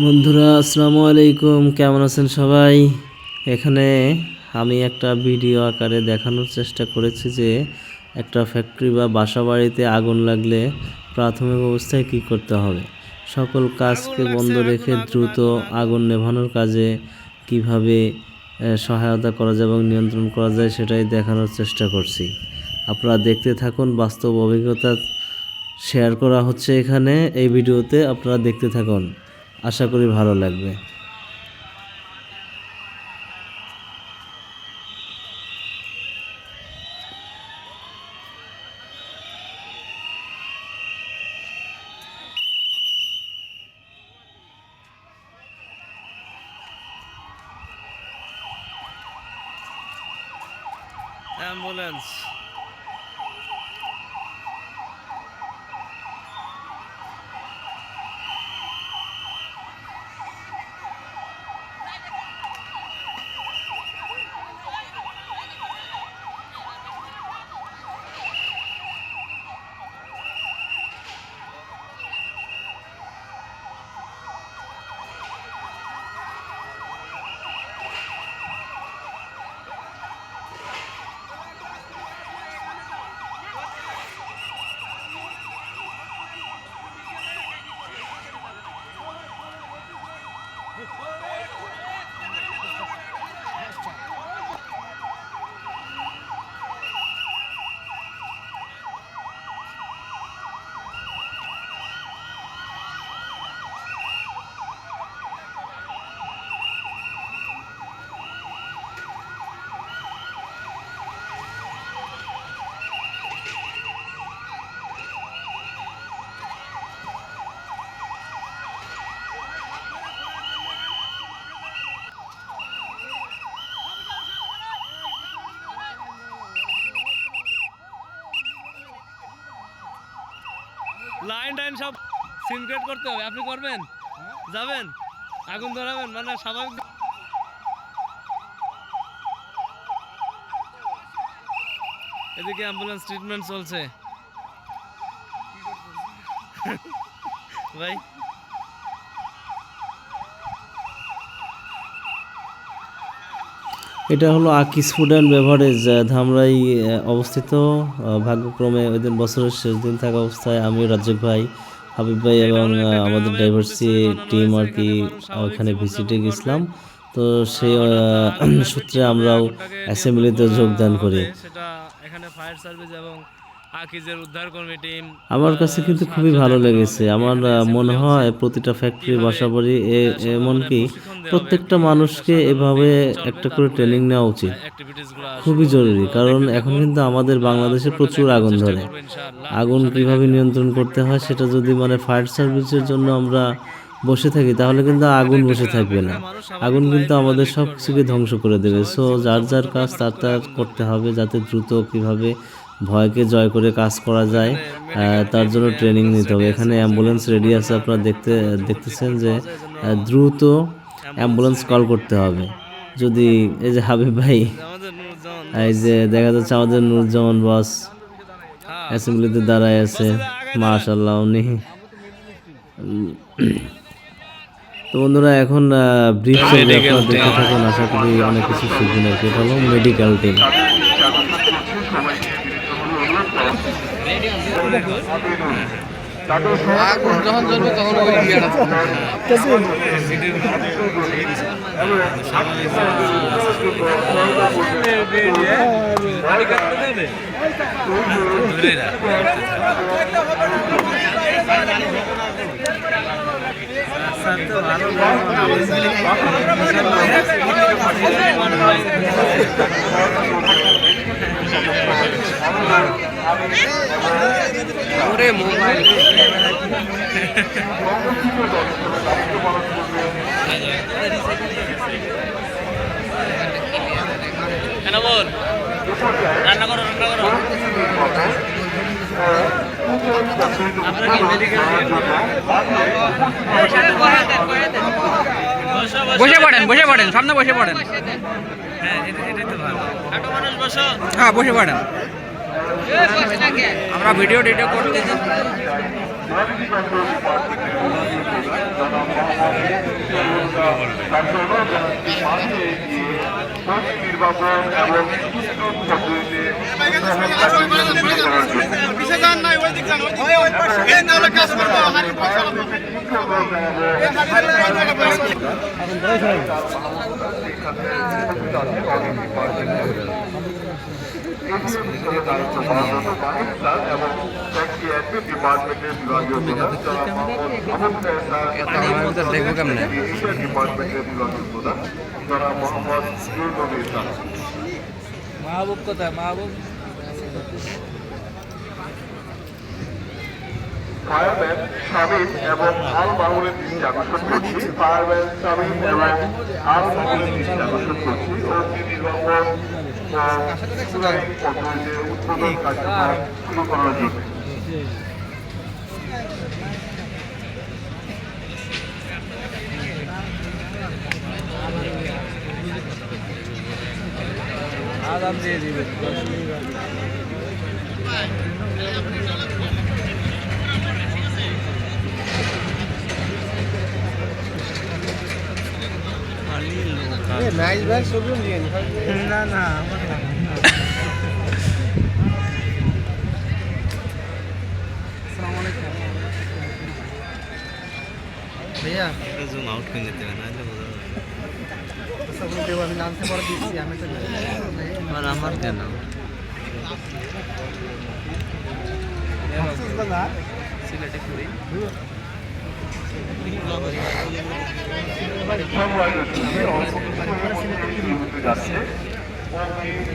বন্ধুরা আসসালামু আলাইকুম, কেমন আছেন সবাই? এখানে আমি একটা ভিডিও আকারে দেখানোর চেষ্টা করেছি যে একটা ফ্যাক্টরি বা বাসাবাড়িতে আগুন লাগলে প্রাথমিক অবস্থায় কি করতে হবে। সকল কাজকে বন্ধ রেখে দ্রুত আগুন নেভানোর কাজে কিভাবে সহায়তা করা যায় এবং নিয়ন্ত্রণ করা যায় সেটাই দেখানোর চেষ্টা করছি। আপনারা দেখতে থাকুন, বাস্তব অভিজ্ঞতা শেয়ার করা হচ্ছে এখানে এই ভিডিওতে, আপনারা দেখতে থাকুন, আশা করি ভালো লাগবে। অ্যাম্বুলেন্স লাইন টাইন সব সিনক্রেট করতে হবে। আপনি করবেন? যাবেন? আগুন ধরাবেন? মানে স্বাভাবিক। এদিকে অ্যাম্বুলেন্স ট্রিটমেন্ট চলছে ভাই। এটা হলো আকিস ফুড অ্যান্ড বেভারেজ, ধামরাই অবস্থিত। ভাগ্যক্রমে ওই দিন বছরের শেষ দিন থাকা অবস্থায় আমি, রাজ্জাক ভাই, হাবিব ভাই এবং আমাদের ডাইভার্সি টিম আর কি ওইখানে ভিজিটে গেছিলাম। তো সেই সূত্রে আমরাও অ্যাসেম্বলিতে যোগদান করি। সেটা এখানে ফায়ার সার্ভিস এবং আকিজের উদ্ধারকর্মী টিম আমার কাছে কিন্তু খুবই ভালো লেগেছে। আমার মনে হয় প্রতিটা ফ্যাক্টরি, বাসাবাড়ি, এমনকি প্রত্যেকটা মানুষকে এভাবে একটা করে ট্রেনিং নেওয়া উচিত, খুবই জরুরি। কারণ এখন কিন্তু আমাদের বাংলাদেশে প্রচুর আগুন ধরে। আগুন কিভাবে নিয়ন্ত্রণ করতে হয় সেটা যদি ফায়ার সার্ভিসের জন্য আমরা বসে থাকি তাহলে কিন্তু আগুন বসে থাকবে না। আগুন কিন্তু আমাদের সব কিছুকে ধ্বংস করে দেবে। সো যার যার কাজ তার তার করতে হবে, যাতে দ্রুত কিভাবে ভয়কে জয় করে কাজ করা যায় তার জন্য ট্রেনিং নিতে হবে। এখানে অ্যাম্বুলেন্স রেডি আছে, আপনারা দেখতেছেন যে দ্রুত অ্যাম্বুলেন্স কল করতে হবে। যদি এই যে হাবিব ভাই, এই যে দেখা যাচ্ছে আমাদের নুরুজ্জামান বস অ্যাসেম্বলিতে দাঁড়ায় আছে, মাশাআল্লাহ উনি। তো বন্ধুরা এখন ব্রিফ চলবে, আপনারা দেখতে থাকুন, আশা করি অনেক কিছু শিখবেন আর কি। এটা হলো মেডিকেল টিম। আগুন যখন জ্বলবে তখন ওই ওরে মোবাইল কেন বল রান্না করো বসে পড়েন সামনে বসে পড়েন। হ্যাঁ এটাই তো ভালো। ছোট মানুষ বসো। হ্যাঁ বসে পড়েন। আমরা ভিডিও করতেছি। নির্বাচন এবং ডিপার্টমেন্টের বিভাগীয় প্রধান যারা মোহাম্মদ মাহবুব কোথায় মাহবুব? ফায়ারম্যান শামীম এবং আল মামুনের দৃষ্টি আকর্ষণ করছি। ফায়ারম্যান শামীম এবং আল মামুনের দৃষ্টি আকর্ষণ করছি। অগ্নি নির্বাপন পদ্ধতিতে উৎপাদন কার্যক্রম শুরু করার জন্য আদাম দিয়ে দিবে। না না भैया जूम आउट कर देते हैं ना আমি নামতে পরে দিচ্ছি আমি তো আর আমার কেন সিলেটে করি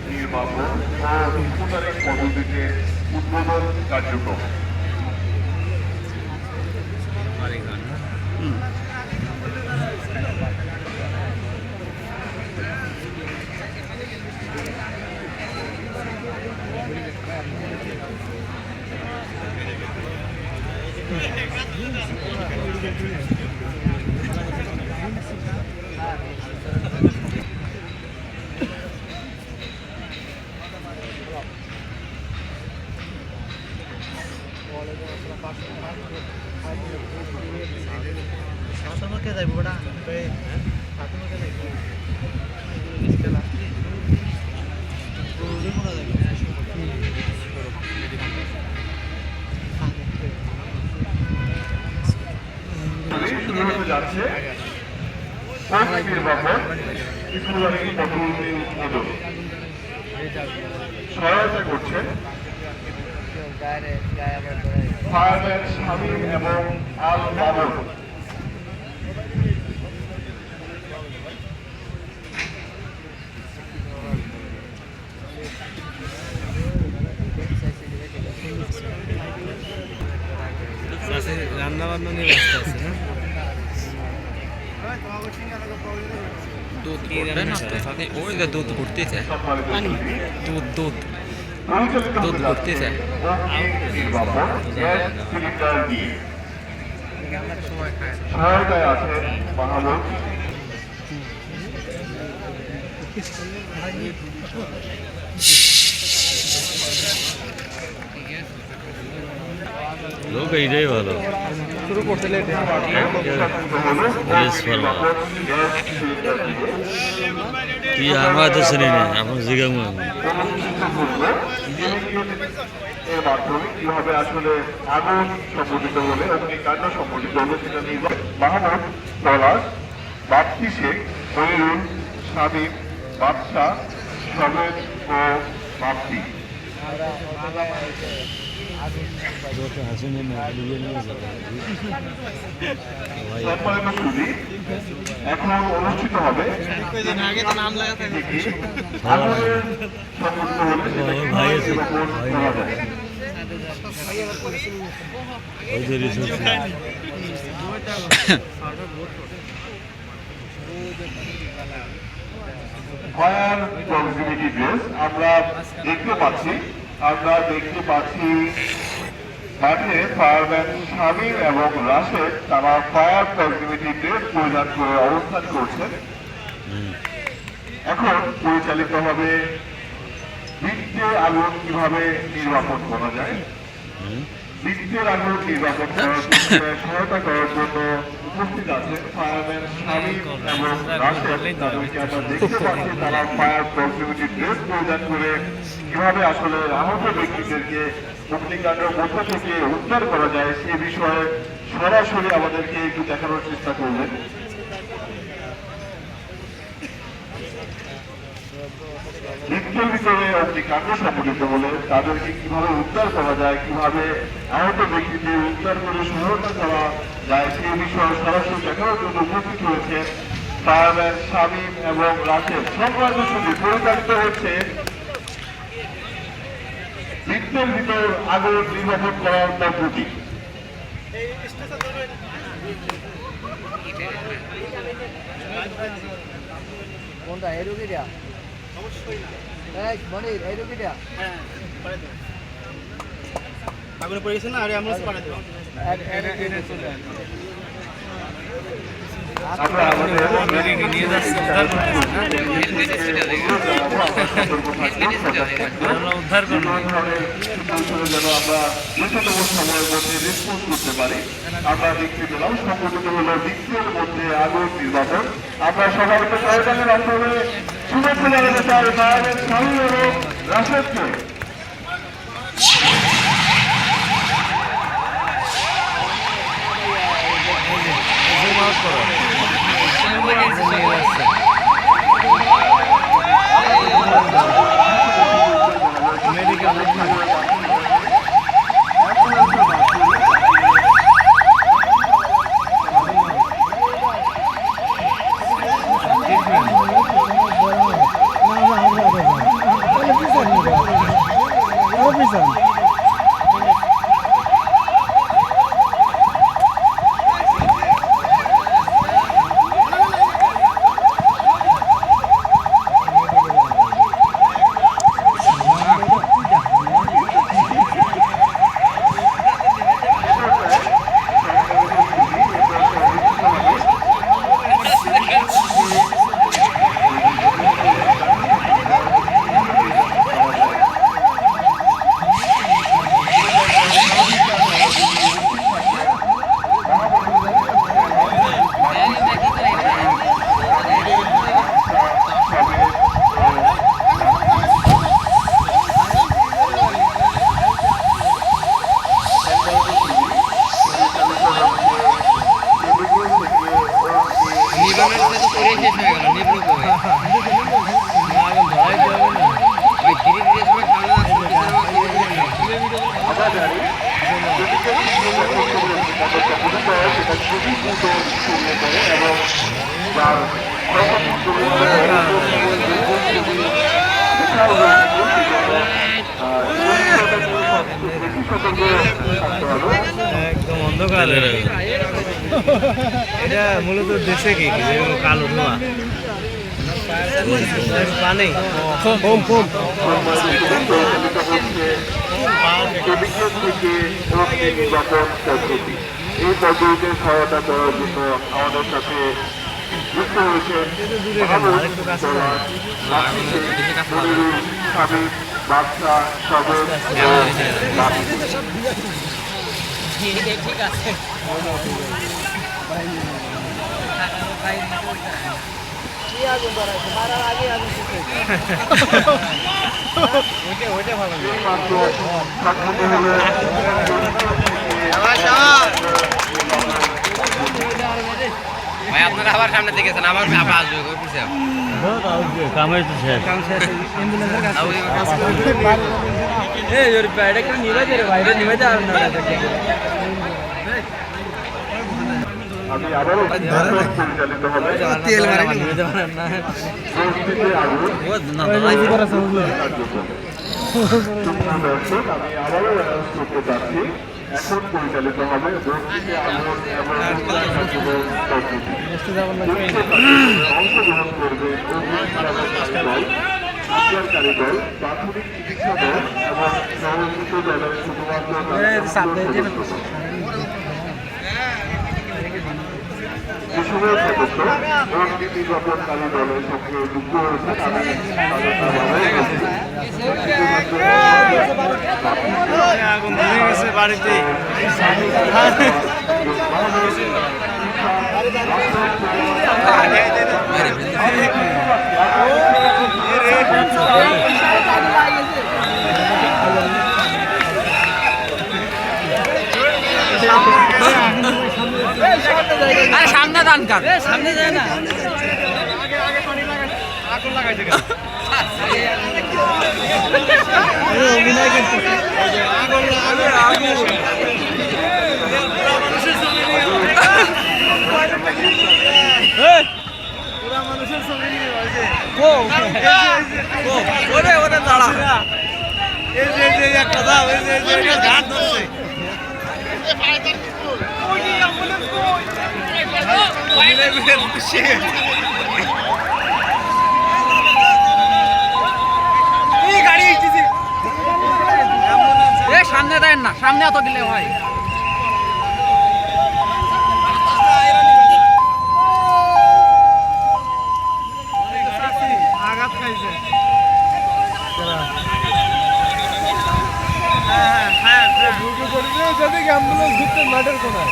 নির্বাপন ও পদ্ধতিতে উদ্বোধন কার্যক্রম আমাকে যাইব বড়া আমাকে যাইব যাচ্ছে নির্বাপন সহায়তা করছেন ফায়ারম্যান শামীম এবং আল মামুন। রান্না বান্না নিয়ে ব্যস্ত আছে না दूध ওই যে দুধ ঘুরতেছে দুধ দুধ দুধ ঘুরতেছে সহায়তায় আছে মাহমুদ লোক এইটাই ভালো শুরু করতে লেট তুই আমার তো শুনি না এখন জিজ্ঞাসা এর মাধ্যমে কিভাবে আসলে আগুন সংগঠিত হলে অগ্নিকাণ্ড সংগঠিত হলে সেটা নির্বাচন মাহমুদ পলাশ বাপ্তি শেখ মনিরুল শামীম বাদশাহ সবেদ ও বাপ্তি সম্মানিত সুধী এখন অনুষ্ঠিত হবে আগুনের সংগঠিত হলে ফায়ার প্রক্সিমিটি ড্রেস আমরা দেখতে পাচ্ছি মাঠে ফায়ারম্যান শামীম এবং রাশেদ তারা ফায়ার প্রক্সিমিটি ড্রেস পরিধান করে অবস্থান করছেন। এখন পরিচালিত হবে বৃত্তে আগুন কিভাবে নির্বাপন করা যায়। বৃত্তের আগুন নির্বাপন করার জন্য সহায়তা করার জন্য উপস্থিত আছেন ফায়ারম্যান শামীম এবং রাশেদ, তাদেরকে আমরা দেখতে পাচ্ছি তারা ফায়ার প্রক্সিমিটি ড্রেস পরিধান করে কিভাবে আসলে আহত ব্যক্তিদেরকে অগ্নিকাণ্ডের মধ্য থেকে উদ্ধার করা যায় সে বিষয়ে সরাসরি আমাদেরকে একটু দেখানোর চেষ্টা করবেন। মৃত্যুর ভিতরে অগ্নিকাণ্ড সংঘটিত হলে তাদেরকে কিভাবে উদ্ধার করা যায়, কিভাবে আহত ব্যক্তিদের উদ্ধার করে সহায়তা করা যায় সে বিষয়ে সরাসরি দেখানোর জন্য উপস্থিত হয়েছে ফায়ারম্যান শামীম এবং রাশেদ। সংগ্রামের সঙ্গে পরিচালিত হচ্ছে বৃত্তের ভিতর আগুন নির্বাপন করার পদ্ধতি। কোনটা এই রুগীটা? এই মনির এই রুগীটা? আগুনে পড়ে গেছে না, আরে আমরা পাঠাই দেব। আমরা আমাদের নিয়ে যাচ্ছি উদ্ধার করতে, আমরা উদ্ধার করবো। যেন আমরা দ্রুততম সময়ের মধ্যে রেসপন্স করতে পারি। আমরা দেখতে পেলাম সংগঠিত হলো বৃক্ষের মধ্যে আগুন নির্বাপন। আমরা সবাইকে সরকারের মাধ্যমে শুভেচ্ছা জানাতে চাই ফায়ারম্যান শামীম এবং রাশেদকে। একদম অন্ধকার। এটা মূলত দেশে কি কালো ধোঁয়া পানি এই পদ্ধতিতে সহায়তা করার জন্য আমাদের সাথে যুক্ত হয়েছেন স্বামী বাচ্চা সবর ঠিক আছে কি আগুন ধরাইছে মারার আগে আগুন ওইটা ভালো ভাই আপনারা আবার সামনে দেখেছেন আবার আসবে ওই পিছে কামের তো শেষ। এই ওর বাইরে একটু নিবে দে রে বাইরে নিবে দে আর না আমি আবারও পরিচালিত হবে তেল মারা নিবে দে না ও না লাইভ করা সমস্যা আমি আবারও অ্যানাউন্স করতে চাচ্ছি এখন পরিচালিত হবে বস্তিতে আগুন এবং অংশগ্রহণ করবে কারিগর দল, প্রাথমিক চিকিৎসা দল এবং সহযোগিত দলের শুধুমাত্র যেসবের সদস্য অগ্নি নির্বাপনকারী দলের সঙ্গে যুক্ত হয়েছে আগুন ধরে গেছে বাড়িতে। আরে সামনে দান কার সামনে যায় না অভিনয় করতে ওরে ওরে দাঁড়া একটা দাও ঘাট ধরছে সামনে দেন না সামনে অত দিলে হয় আঘাত খাইছে যদি অ্যাম্বুলেন্স ঘুরতে মাঠের কোনায়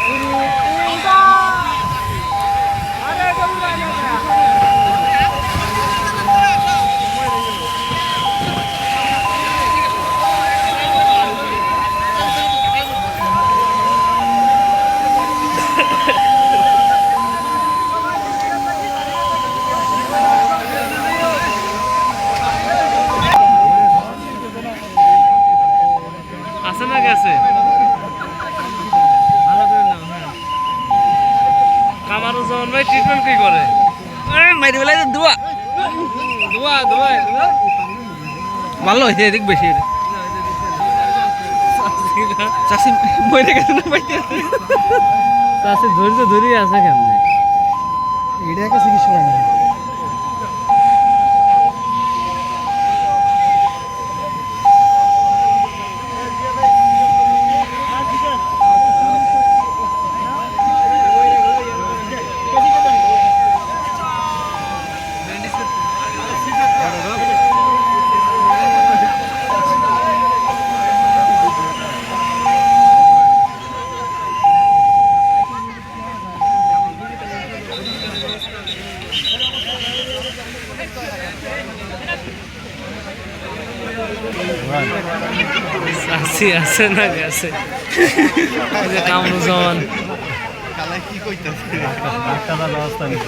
আছে না গেছে ভালো করে নাও হ্যাঁ কামারুজ্জামান ভাই ট্রিটমেন্ট কি করে মাইরে বেলায় দোয়া দোয়া দোয়া ভালো হয়েছে এদিক বেশি চাষি মরে গেছে না পাইতে চাষি ধৈর্য ধরিয়ে আছে কেমনে এটা একটা চিকিৎসা না চাষি আছে না গেছে কামরুজ্জামান কি কইতাছে ডাক্তার ব্যবস্থা নেই